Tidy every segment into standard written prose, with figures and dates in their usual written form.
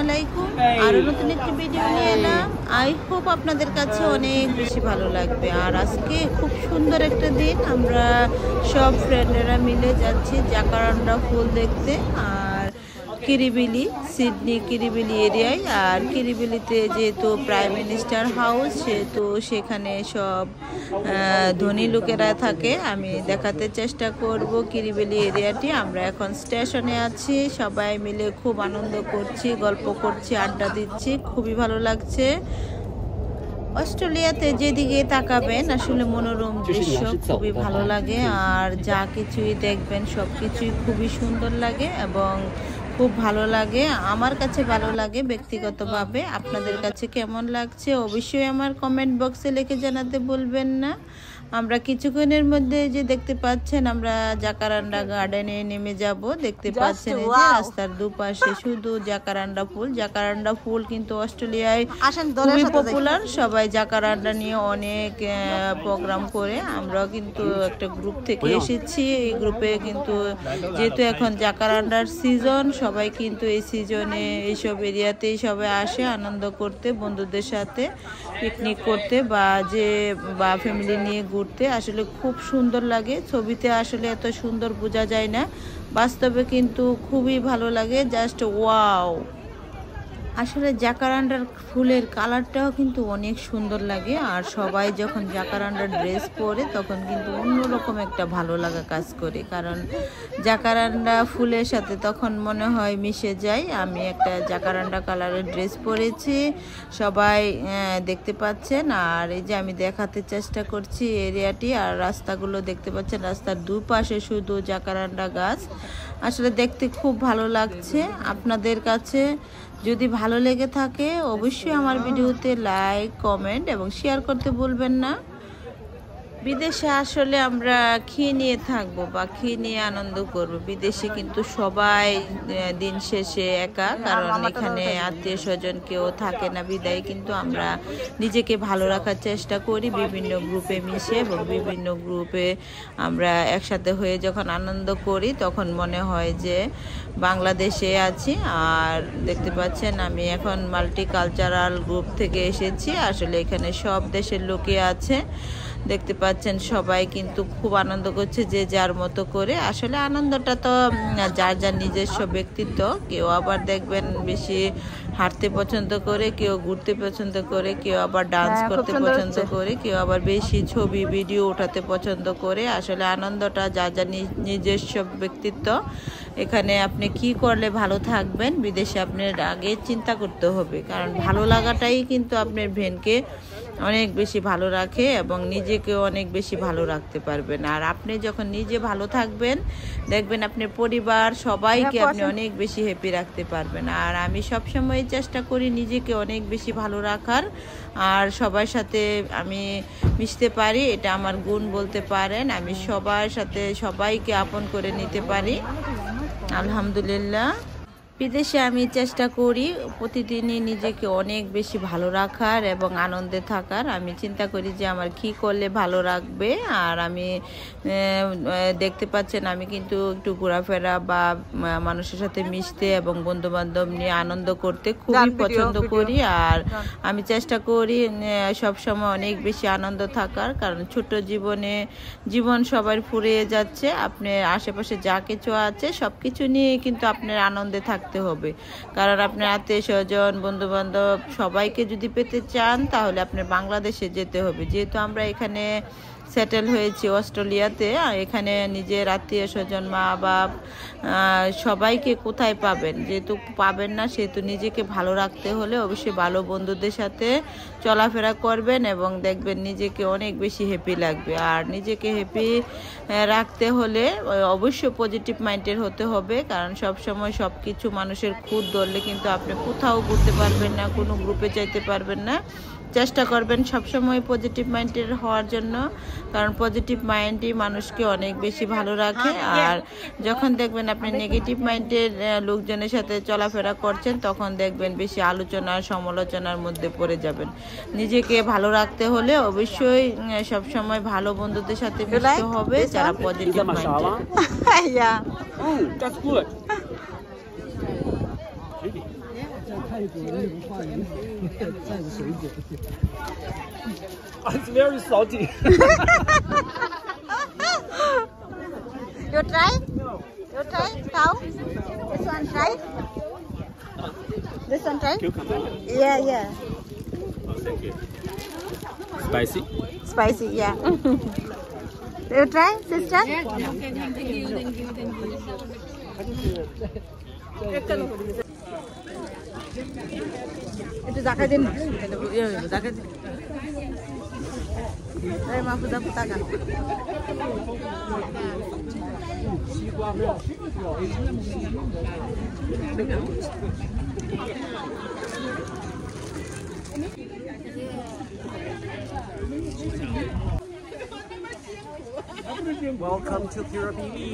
আলাইকুম। আরো নতুন একটি ভিডিও নিয়ে এলাম। আই হোপ আপনাদের কাছে অনেক বেশি ভালো লাগবে। আর আজকে খুব সুন্দর একটা দিন, আমরা সব ফ্রেন্ডেরা মিলে যাচ্ছি জাকারান্ডা ফুল দেখতে। আর কিরিবিলি, সিডনি কিরিবিলি এরিয়ায়। আর কিরিবিলিতে যেহেতু প্রাইম মিনিস্টার হাউস, সেহেতু সেখানে সব ধনী লোকেরা থাকে। আমি দেখাতে চেষ্টা করব কিরিবিলি এরিয়াটি। আমরা এখন স্টেশনে আছি, সবাই মিলে খুব আনন্দ করছি, গল্প করছি, আড্ডা দিচ্ছি, খুবই ভালো লাগছে। অস্ট্রেলিয়াতে যেদিকে তাকাবেন আসলে মনোরম দৃশ্য খুবই ভালো লাগে। আর যা কিছুই দেখবেন সব কিছুই খুবই সুন্দর লাগে এবং খুব ভালো লাগে। আমার কাছে ভালো লাগে ব্যক্তিগতভাবে। আপনাদের কাছে কেমন লাগছে অবশ্যই আমার কমেন্ট বক্সে লিখে জানাতে ভুলবেন না। আমরা কিছুক্ষণের মধ্যে যে দেখতে পাচ্ছেন, আমরা জাকারান্ডা গার্ডেনে নেমে যাব। দেখতে পাচ্ছেন এই যে রাস্তার দুপাশে শুধু জাকারান্ডা ফুল। জাকারান্ডা ফুল কিন্তু অস্ট্রেলিয়ায় খুবই পপুলার। সবাই জাকারান্ডা নিয়ে অনেক প্রোগ্রাম করে। আমরাও কিন্তু একটা গ্রুপ থেকে এসেছি। এই গ্রুপে কিন্তু যেহেতু এখন জাকারান্ডার সিজন, সবাই কিন্তু এই সিজনে এইসব এরিয়াতেই সবাই আসে আনন্দ করতে, বন্ধুদের সাথে পিকনিক করতে বা ফ্যামিলি নিয়ে ঘুরতে। আসলে খুব সুন্দর লাগে। ছবিতে আসলে এত সুন্দর বোঝা যায় না, বাস্তবে কিন্তু খুবই ভালো লাগে। Just wow! আসলে জাকারান্ডার ফুলের কালারটাও কিন্তু অনেক সুন্দর লাগে। আর সবাই যখন জাকারান্ডার ড্রেস পরে তখন কিন্তু অন্যরকম একটা ভালো লাগা কাজ করে, কারণ জাকারান্ডা ফুলের সাথে তখন মনে হয় মিশে যায়। আমি একটা জাকারান্ডা কালারের ড্রেস পরেছি, সবাই দেখতে পাচ্ছেন। আর এই যে আমি দেখাতে চেষ্টা করছি এরিয়াটি। আর রাস্তাগুলো দেখতে পাচ্ছেন, রাস্তার দুপাশে শুধু জাকারান্ডা গাছ। আসলে দেখতে খুব ভালো লাগছে। আপনাদের কাছে যদি ভালো লেগে থাকে অবশ্যই আমার ভিডিওতে লাইক, কমেন্ট এবং শেয়ার করতে ভুলবেন না। বিদেশে আসলে আমরা খেয়ে নিয়ে থাকবো বা খেয়ে নিয়ে আনন্দ করব। বিদেশে কিন্তু সবাই দিন শেষে একা, কারণ এখানে আত্মীয় স্বজন কেউ থাকে না বিদায়। কিন্তু আমরা নিজেকে ভালো রাখার চেষ্টা করি বিভিন্ন গ্রুপে মিশে, এবং বিভিন্ন গ্রুপে আমরা একসাথে হয়ে যখন আনন্দ করি তখন মনে হয় যে বাংলাদেশে আছি। আর দেখতে পাচ্ছেন আমি এখন মাল্টিকালচারাল গ্রুপ থেকে এসেছি। আসলে এখানে সব দেশের লোকই আছে। দেখতে পাচ্ছেন সবাই কিন্তু খুব আনন্দ করছে যে যার মতো করে। আসলে আনন্দটা তো যার যার নিজস্ব ব্যক্তিত্ব। কেউ আবার দেখবেন বেশি হাঁটতে পছন্দ করে, কেউ ঘুরতে পছন্দ করে, কেউ আবার ডান্স করতে পছন্দ করে, কেউ আবার বেশি ছবি ভিডিও ওঠাতে পছন্দ করে। আসলে আনন্দটা যার যার নিজস্ব ব্যক্তিত্ব। এখানে আপনি কি করলে ভালো থাকবেন বিদেশে আপনার আগে চিন্তা করতে হবে, কারণ ভালো লাগাটাই কিন্তু আপনার ব্রেনকে অনেক বেশি ভালো রাখে এবং নিজেকেও অনেক বেশি ভালো রাখতে পারবেন। আর আপনি যখন নিজে ভালো থাকবেন দেখবেন আপনার পরিবার সবাইকে আপনি অনেক বেশি হ্যাপি রাখতে পারবেন। আর আমি সবসময় চেষ্টা করি নিজেকে অনেক বেশি ভালো রাখার, আর সবার সাথে আমি মিশতে পারি, এটা আমার গুণ বলতে পারেন। আমি সবার সাথে সবাইকে আপন করে নিতে পারি, আলহামদুলিল্লাহ। বিদেশে আমি চেষ্টা করি প্রতিদিনই নিজেকে অনেক বেশি ভালো রাখার এবং আনন্দে থাকার। আমি চিন্তা করি যে আমার কি করলে ভালো রাখবে। আর আমি দেখতে পাচ্ছেন আমি কিন্তু একটু ঘোরাফেরা বা মানুষের সাথে মিশতে এবং বন্ধু বান্ধব নিয়ে আনন্দ করতে খুবই পছন্দ করি। আর আমি চেষ্টা করি সবসময় অনেক বেশি আনন্দ থাকার, কারণ ছোট জীবন সবার ফুরিয়ে যাচ্ছে। আপনার আশেপাশে যা কিছু আছে সব কিছু নিয়ে কিন্তু আপনার আনন্দে থাকতে হবে, কারণ আপনার আত্মীয় স্বজন, বন্ধু বান্ধব সবাইকে যদি পেতে চান তাহলে আপনার বাংলাদেশে যেতে হবে। যেহেতু আমরা এখানে সেটেল হয়েছি অস্ট্রেলিয়াতে, এখানে নিজের আত্মীয় স্বজন, মা বাপ সবাইকে কোথায় পাবেন? যেহেতু পাবেন না, সেহেতু নিজেকে ভালো রাখতে হলে অবশ্যই ভালো বন্ধুদের সাথে চলাফেরা করবেন এবং দেখবেন নিজেকে অনেক বেশি হ্যাপি লাগবে। আর নিজেকে হ্যাপি রাখতে হলে অবশ্যই পজিটিভ মাইন্ডের হতে হবে, কারণ সবসময় সব কিছু মানুষের খুঁত ধরলে কিন্তু আপনি কোথাও ঘুরতে পারবেন না, কোনো গ্রুপে চাইতে পারবেন না। চেষ্টা করবেন সবসময় পজিটিভ মাইন্ডের হওয়ার জন্য, কারণ পজিটিভ মাইন্ডই মানুষকে অনেক বেশি ভালো রাখে। আর যখন দেখবেন আপনি নেগেটিভ মাইন্ডের লোকজনের সাথে চলাফেরা করছেন তখন দেখবেন বেশি আলোচনা সমালোচনার মধ্যে পড়ে যাবেন। নিজেকে ভালো রাখতে হলে অবশ্যই সবসময় ভালো বন্ধুদের সাথে মিশতে হবে যারা পজিটিভ মাইন্ডের। It's very salty. You try? You try? How? This one try? This one try? Cucumber. Yeah, yeah. Oh, thank you. Spicy? Spicy, yeah. You try, sister? Yeah, okay, thank you. Itu zakat din. Iya, zakat. Eh, maaf udah putakan. Welcome to Kiribati.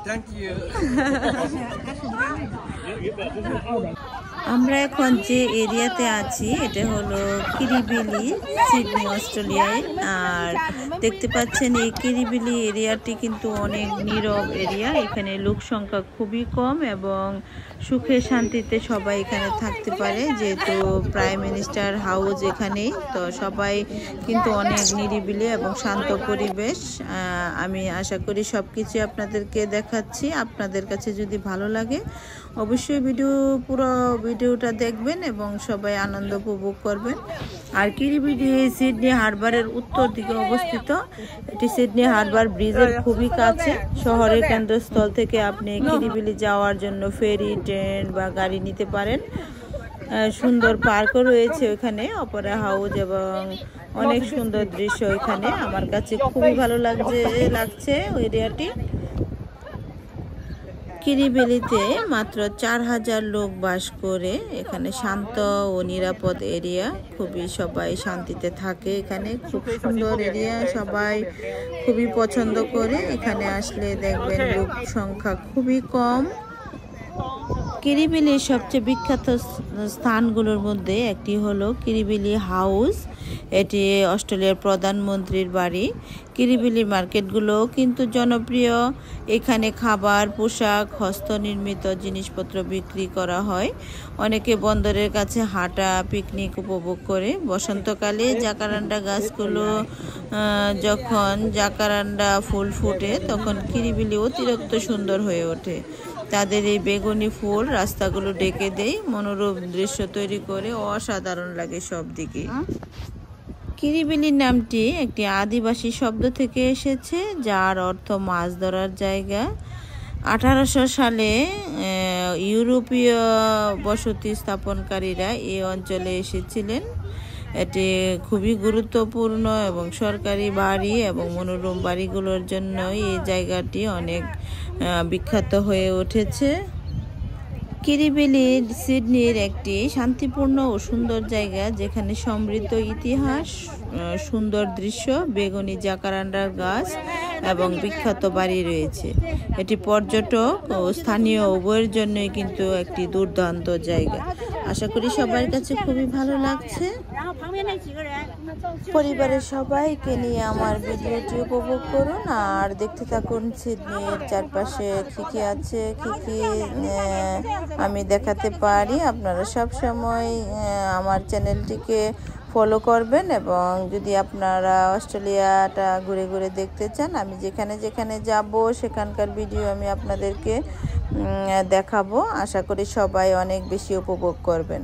Thank you. আমরা এখন যে এরিয়াতে আছি এটা হলো কিরিবিলি, Sydney, অস্ট্রেলিয়ায়। আর দেখতে পাচ্ছেন এই কিরিবিলি এরিয়াটি কিন্তু অনেক নীরব এরিয়া। এখানে লোক সংখ্যা খুবই কম এবং সুখে শান্তিতে সবাই এখানে থাকতে পারে, যেহেতু প্রাইম মিনিস্টার হাউস এখানেই। তো সবাই কিন্তু অনেক নিরিবিলি এবং শান্ত পরিবেশ। আমি আশা করি সব কিছু আপনাদেরকে দেখাচ্ছি। আপনাদের কাছে যদি ভালো লাগে অবশ্যই পুরো ভিডিওটা দেখবেন এবং সবাই আনন্দ উপভোগ করবেন। আর কিরিবিলি সিডনি হারবারের উত্তর দিকে অবস্থিত। এটি সিডনি হারবার ব্রিজের খুবই কাছে। শহরের কেন্দ্রস্থল থেকে আপনি কিরিবিলি যাওয়ার জন্য ফেরি, ট্রেন বা গাড়ি নিতে পারেন। সুন্দর পার্কও রয়েছে ওখানে, অপেরা হাউস এবং অনেক সুন্দর দৃশ্য এখানে। আমার কাছে খুবই ভালো লাগছে ওই এরিয়াটি। কিরিবিলিতে মাত্র 4000 লোক বাস করে। এখানে শান্ত ও নিরাপদ এরিয়া, খুবই সবাই শান্তিতে থাকে এখানে। খুব সুন্দর এরিয়া, সবাই খুবই পছন্দ করে। এখানে আসলে দেখবেন লোক সংখ্যা খুবই কম। কিরিবিলির সবচেয়ে বিখ্যাত স্থানগুলোর মধ্যে একটি হলো কিরিবিলি হাউস। এটি অস্ট্রেলিয়ার প্রধানমন্ত্রীর বাড়ি। কিরিবিলি মার্কেটগুলো কিন্তু জনপ্রিয়। এখানে খাবার, পোশাক, হস্তনির্মিত জিনিসপত্র বিক্রি করা হয়। অনেকে বন্দরের কাছে হাঁটা, পিকনিক উপভোগ করে। বসন্তকালে জাকারান্ডা গাছগুলো যখন জাকারান্ডা ফুল ফুটে তখন কিরিবিলি অতিরিক্ত সুন্দর হয়ে ওঠে। তাদের এই বেগুনি ফুল রাস্তাগুলো ঢেকে দেয়, মনোরম দৃশ্য তৈরি করে। অসাধারণ লাগে সব দিকে। কিরিবিলি নামটি একটি আদিবাসী শব্দ থেকে এসেছে, যার অর্থ মাছ ধরার জায়গা। 1800 সালে ইউরোপীয় বসতি স্থাপনকারীরা এই অঞ্চলে এসেছিলেন। এটি খুবই গুরুত্বপূর্ণ এবং সরকারি বাড়ি এবং মনোরম বাড়িগুলোর জন্য এই জায়গাটি অনেক বিখ্যাত হয়ে উঠেছে। কিরিবিলি সিডনির একটি শান্তিপূর্ণ ও সুন্দর জায়গা, যেখানে সমৃদ্ধ ইতিহাস, সুন্দর দৃশ্য, বেগুনি জাকারান্ডার গাছ এবং বিখ্যাত বাড়ি রয়েছে। এটি পর্যটক ও স্থানীয় উভয়ের জন্যই কিন্তু একটি দুর্দান্ত জায়গা। আশা করি সবার কাছে খুবই ভালো লাগছে। পরিবারের সবাইকে নিয়ে আমার ভিডিওটি উপভোগ করুন আর দেখতে থাকুন সিডনির চারপাশে কি কি আছে, কি কি আমি দেখাতে পারি। আপনারা সব সময় আমার চ্যানেলটিকে ফলো করবেন এবং যদি আপনারা অস্ট্রেলিয়াটা ঘুরে ঘুরে দেখতে চান, আমি যেখানে যেখানে যাব সেখানকার ভিডিও আমি আপনাদেরকে দেখাবো। আশা করি সবাই অনেক বেশি উপভোগ করবেন।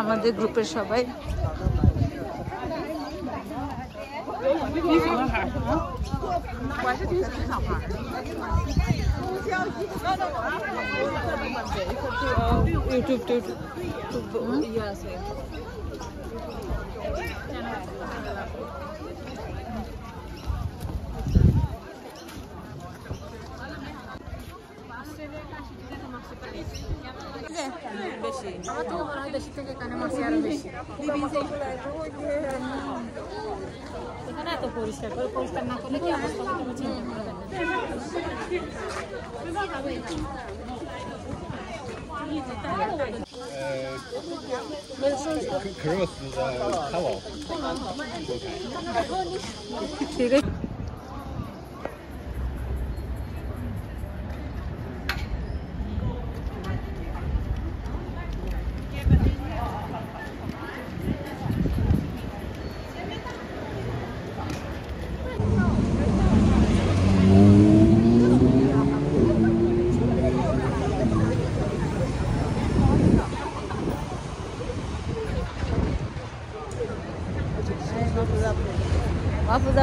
আমাদের গ্রুপের সবাই বেশি আমার থেকে মনে হয় দেশি থেকে এখানে মাছ আরো বেশি এখানে এত পরিষ্কার করে পরিষ্কার না করলে কি অবস্থা হবে তুমি চিন্তা করবে ঠিক আছে Waffle.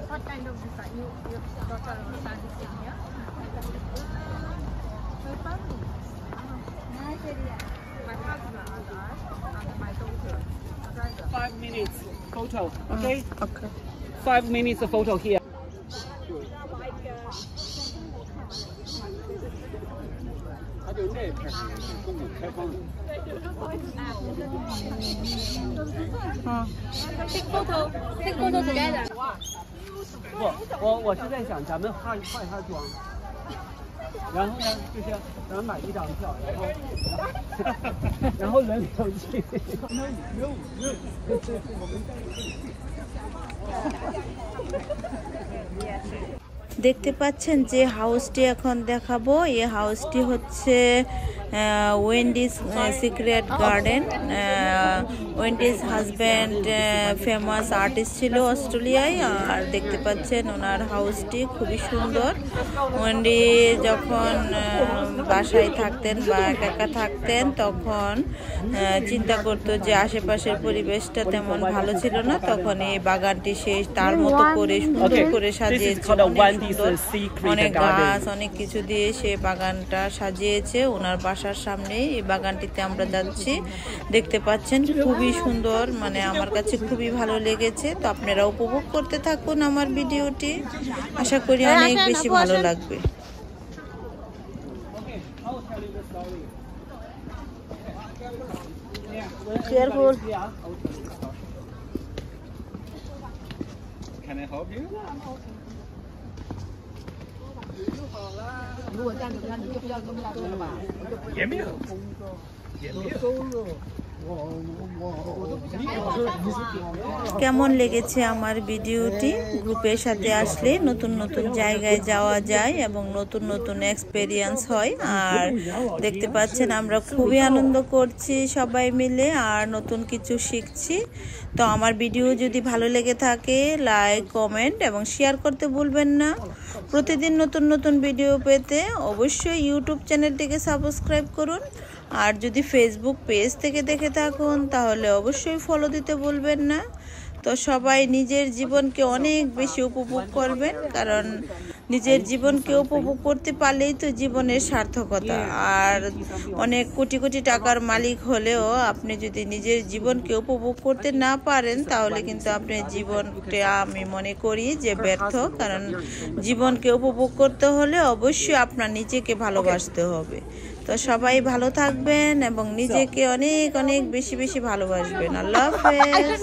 What kind of visa? Your daughter or son is in here? My family. Nice area. My husband and my daughter. 5 minutes photo, okay? Okay. 5 minutes of photo here. Take photo together. 我是在想咱们化一下妆，然后呢就是咱们买一张票，然后轮流去。দেখতে পাচ্ছেন যে হাউসটি এখন দেখাবো এই হাউসটি হচ্ছে Wendy's secret garden Wendy's husband famous artist ছিল অস্ট্রেলিয়ায় আর দেখতে পাচ্ছেন ওনার হাউসটি খুবই সুন্দর ওয়েন্ডি যখন বাসায় থাকতেন বা একা একা থাকতেন তখন চিন্তা করতো যে আশেপাশের পরিবেশটা তেমন ভালো ছিল না তখন এই বাগানটি সে তার মতো করে সুন্দর করে সাজিয়েছে অনেক গাছ অনেক কিছু দিয়ে সে বাগানটা সাজিয়েছে ওনার বাসার সামনে এই বাগানটিতে আমরা যাচ্ছি দেখতে পাচ্ছেন খুবই সুন্দর মানে আমার কাছে খুবই ভালো লেগেছে তো আপনারা উপভোগ করতে থাকুন আমার ভিডিওটি আশা করি অনেক বেশি ভালো লাগবে Careful. Can I help you? 如果这样子的话，你就不要跟他说了吧。也没有，也没有。 কেমন লেগেছে আমার ভিডিওটি গ্রুপের সাথে আসলে নতুন নতুন জায়গায় যাওয়া যায় এবং নতুন নতুন এক্সপেরিয়েন্স হয় আর দেখতে পাচ্ছেন আমরা খুবই আনন্দ করছি সবাই মিলে আর নতুন কিছু শিখছি তো আমার ভিডিও যদি ভালো লেগে থাকে লাইক কমেন্ট এবং শেয়ার করতে ভুলবেন না প্রতিদিন নতুন নতুন ভিডিও পেতে অবশ্যই ইউটিউব চ্যানেলটিকে সাবস্ক্রাইব করুন আর যদি ফেসবুক পেজ থেকে দেখে থাকুন তাহলে অবশ্যই ফলো দিতে ভুলবেন না তো সবাই নিজের জীবনকে অনেক বেশি উপভোগ করবেন কারণ নিজের জীবনকে উপভোগ করতে পারলেই তো জীবনের সার্থকতা আর অনেক কোটি কোটি টাকার মালিক হলেও আপনি যদি নিজের জীবনকে উপভোগ করতে না পারেন তাহলে কিন্তু আপনার জীবনটা আমি মনে করি যে ব্যর্থ কারণ জীবনকে উপভোগ করতে হলে অবশ্যই আপনার নিজেকে ভালোবাসতে হবে তো সবাই ভালো থাকবেন এবং নিজেকে অনেক অনেক বেশি বেশি ভালোবাসবেন। আল্লাহ হাফেজ।